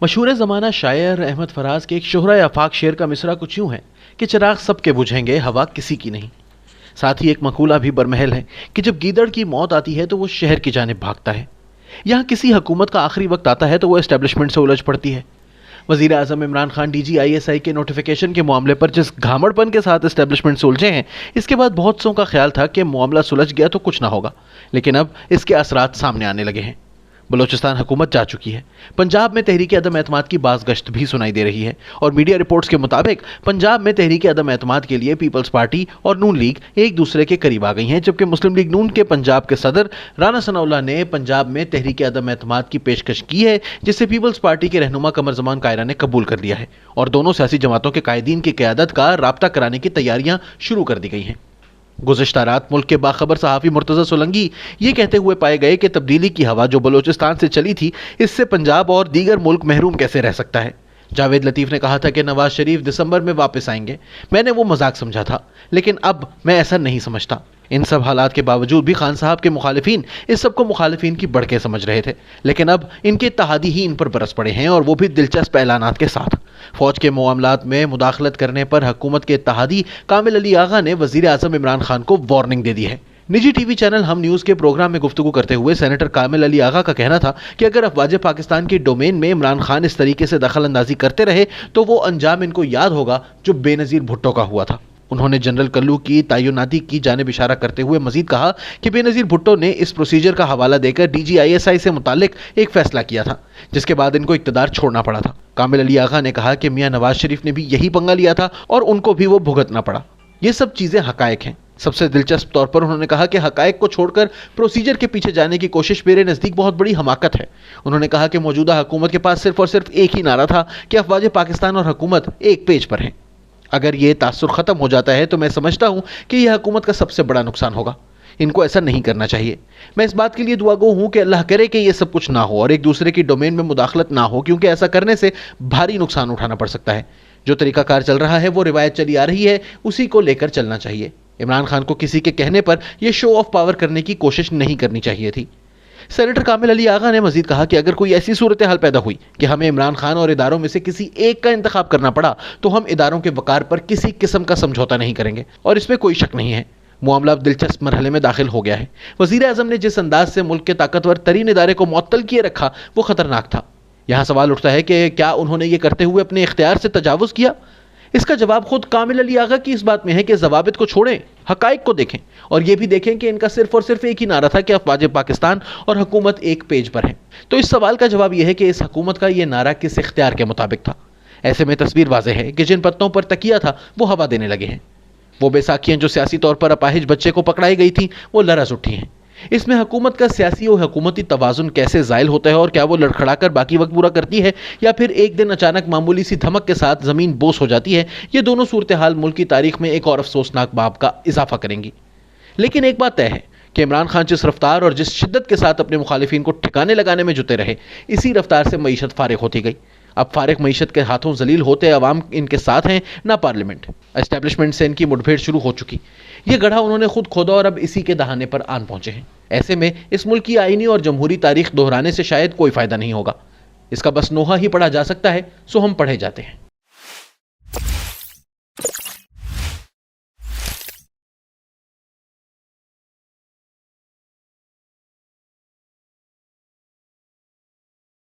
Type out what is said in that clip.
مشہور زمانہ شاعر احمد فراز کے ایک شہرہ آفاق شعر کا مصرع کچھ یوں ہے کہ چراغ سب کے بجھیں گے، ہوا کسی کی نہیں۔ ساتھ ہی ایک مقولہ بھی برمحل ہے کہ جب گیدڑ کی موت آتی ہے تو وہ شہر کی جانب بھاگتا ہے۔ یہاں کسی حکومت کا آخری وقت آتا ہے تو وہ اسٹیبلشمنٹ سے الجھ پڑتی ہے۔ وزیر اعظم عمران خان DGISI کے نوٹیفیکیشن کے معاملے پر جس گھامڑ پن کے ساتھ اسٹیبلشمنٹ سے الجھے ہیں، اس کے بعد بہت سوں کا خیال تھا کہ معاملہ سلجھ گیا تو کچھ نہ ہوگا، لیکن اب اس کے اثرات سامنے آنے لگے ہیں۔ بلوچستان حکومت جا چکی ہے۔ پنجاب میں تحریک عدم اعتماد کی باز گشت بھی سنائی دے رہی ہے، اور میڈیا رپورٹس کے مطابق پنجاب میں تحریک عدم اعتماد کے لیے پیپلز پارٹی اور نون لیگ ایک دوسرے کے قریب آ گئی ہیں، جبکہ مسلم لیگ نون کے پنجاب کے صدر رانا ثناء اللہ نے پنجاب میں تحریک عدم اعتماد کی پیشکش کی ہے، جسے پیپلز پارٹی کے رہنما قمر زمان کائرہ نے قبول کر لیا ہے، اور دونوں سیاسی جماعتوں کے قائدین کی قیادت کا رابطہ کرانے کی تیاریاں شروع کر دی گئی ہیں۔ گزشتہ رات ملک کے باخبر صحافی مرتضی سولنگی یہ کہتے ہوئے پائے گئے کہ تبدیلی کی ہوا جو بلوچستان سے چلی تھی، اس سے پنجاب اور دیگر ملک محروم کیسے رہ سکتا ہے۔ جاوید لطیف نے کہا تھا کہ نواز شریف دسمبر میں واپس آئیں گے۔ میں نے وہ مذاق سمجھا تھا، لیکن اب میں ایسا نہیں سمجھتا۔ ان سب حالات کے باوجود بھی خان صاحب کے مخالفین اس سب کو مخالفین کی بڑکیں سمجھ رہے تھے، لیکن اب ان کے اتحادی ہی ان پر برس پڑے ہیں، اور وہ بھی دلچسپ اعلانات کے ساتھ۔ فوج کے معاملات میں مداخلت کرنے پر حکومت کے اتحادی کامل علی آغا نے وزیر اعظم عمران خان کو وارننگ دے دی ہے۔ نجی ٹی وی چینل ہم نیوز کے پروگرام میں گفتگو کرتے ہوئے سینیٹر کامل علی آغا کا کہنا تھا کہ اگر افواج پاکستان کی ڈومین میں عمران خان اس طریقے سے دخل اندازی کرتے رہے تو وہ انجام ان کو یاد ہوگا جو بے نظیر بھٹو کا ہوا تھا۔ انہوں نے جنرل کلو کی تعیناتی کی جانب اشارہ کرتے ہوئے مزید کہا کہ بے نظیر بھٹو نے اس پروسیجر کا حوالہ دے کر DGISI سے متعلق ایک فیصلہ کیا تھا، جس کے بعد ان کو اقتدار چھوڑنا پڑا تھا۔ کامل علی آغا نے کہا کہ میاں نواز شریف نے بھی یہی پنگا لیا تھا اور ان کو بھی وہ بھگتنا پڑا۔ یہ سب چیزیں حقائق ہیں۔ سب سے دلچسپ طور پر انہوں نے کہا کہ حقائق کو چھوڑ کر پروسیجر کے پیچھے جانے کی کوشش میرے نزدیک بہت بڑی حماقت ہے۔ انہوں نے کہا کہ موجودہ حکومت کے پاس صرف اور صرف ایک ہی نعرہ تھا کہ افواج پاکستان اور حکومت ایک پیج پر ہیں۔ اگر یہ تاثر ختم ہو جاتا ہے تو میں سمجھتا ہوں کہ یہ حکومت کا سب سے بڑا نقصان ہوگا۔ ان کو ایسا نہیں کرنا چاہیے۔ میں اس بات کے لیے دعا گو ہوں کہ اللہ کرے کہ یہ سب کچھ نہ ہو اور ایک دوسرے کی ڈومین میں مداخلت نہ ہو، کیونکہ ایسا کرنے سے بھاری نقصان اٹھانا پڑ سکتا ہے۔ جو طریقہ کار چل رہا ہے، وہ روایت چلی آ رہی ہے، اسی کو لے کر چلنا چاہیے۔ عمران خان کو کسی کے کہنے پر یہ شو آف پاور کرنے کی کوشش نہیں کرنی چاہیے تھی۔ سینیٹر کامل علی آغا نے مزید کہا کہ اگر کوئی ایسی صورتحال پیدا ہوئی کہ ہمیں عمران خان اور اداروں میں سے کسی ایک کا انتخاب کرنا پڑا تو ہم اداروں کے وقار پر کسی قسم کا سمجھوتا نہیں کریں گے، اور اس میں کوئی شک نہیں ہے۔ معاملہ اب دلچسپ مرحلے میں داخل ہو گیا ہے۔ وزیر اعظم نے جس انداز سے ملک کے طاقتور ترین ادارے کو معطل کیے رکھا وہ خطرناک تھا۔ یہاں سوال اٹھتا ہے کہ کیا انہوں نے یہ کرتے ہوئے اپنے اختیار سے تجاوز کیا؟ اس کا جواب خود کامل علی آغا کی اس بات میں ہے کہ ضوابط کو چھوڑیں، حقائق کو دیکھیں، اور یہ بھی دیکھیں کہ ان کا صرف اور صرف ایک ہی نعرہ تھا کہ افواج پاکستان اور حکومت ایک پیج پر ہیں۔ تو اس سوال کا جواب یہ ہے کہ اس حکومت کا یہ نعرہ کس اختیار کے مطابق تھا؟ ایسے میں تصویر واضح ہے کہ جن پتوں پر تکیہ تھا وہ ہوا دینے لگے ہیں۔ وہ بیساکھیاں جو سیاسی طور پر اپاہج بچے کو پکڑائی گئی تھیں وہ لرز اٹھی ہیں۔ اس میں حکومت کا سیاسی و حکومتی توازن کیسے زائل ہوتا ہے، اور کیا وہ لڑکھڑا کر باقی وقت پورا کرتی ہے یا پھر ایک دن اچانک معمولی سی دھمک کے ساتھ زمین بوس ہو جاتی ہے، یہ دونوں صورتحال ملک کی تاریخ میں ایک اور افسوسناک باب کا اضافہ کریں گی۔ لیکن ایک بات طے ہے کہ عمران خان جس رفتار اور جس شدت کے ساتھ اپنے مخالفین کو ٹھکانے لگانے میں جٹے رہے، اسی رفتار سے معیشت فارغ ہوتی گئی۔ اب فارغ معیشت کے ہاتھوں ذلیل ہوتے عوام ان کے ساتھ ہیں، نہ پارلیمنٹ۔ اسٹیبلشمنٹ سے ان کی مٹبھیڑ شروع ہو چکی۔ یہ گڑھا انہوں نے خود کھودا اور اب اسی کے دہانے پر آن پہنچے ہیں۔ ایسے میں اس ملک کی آئینی اور جمہوری تاریخ دہرانے سے شاید کوئی فائدہ نہیں ہوگا۔ اس کا بس نوحہ ہی پڑھا جا سکتا ہے، سو ہم پڑھے جاتے ہیں۔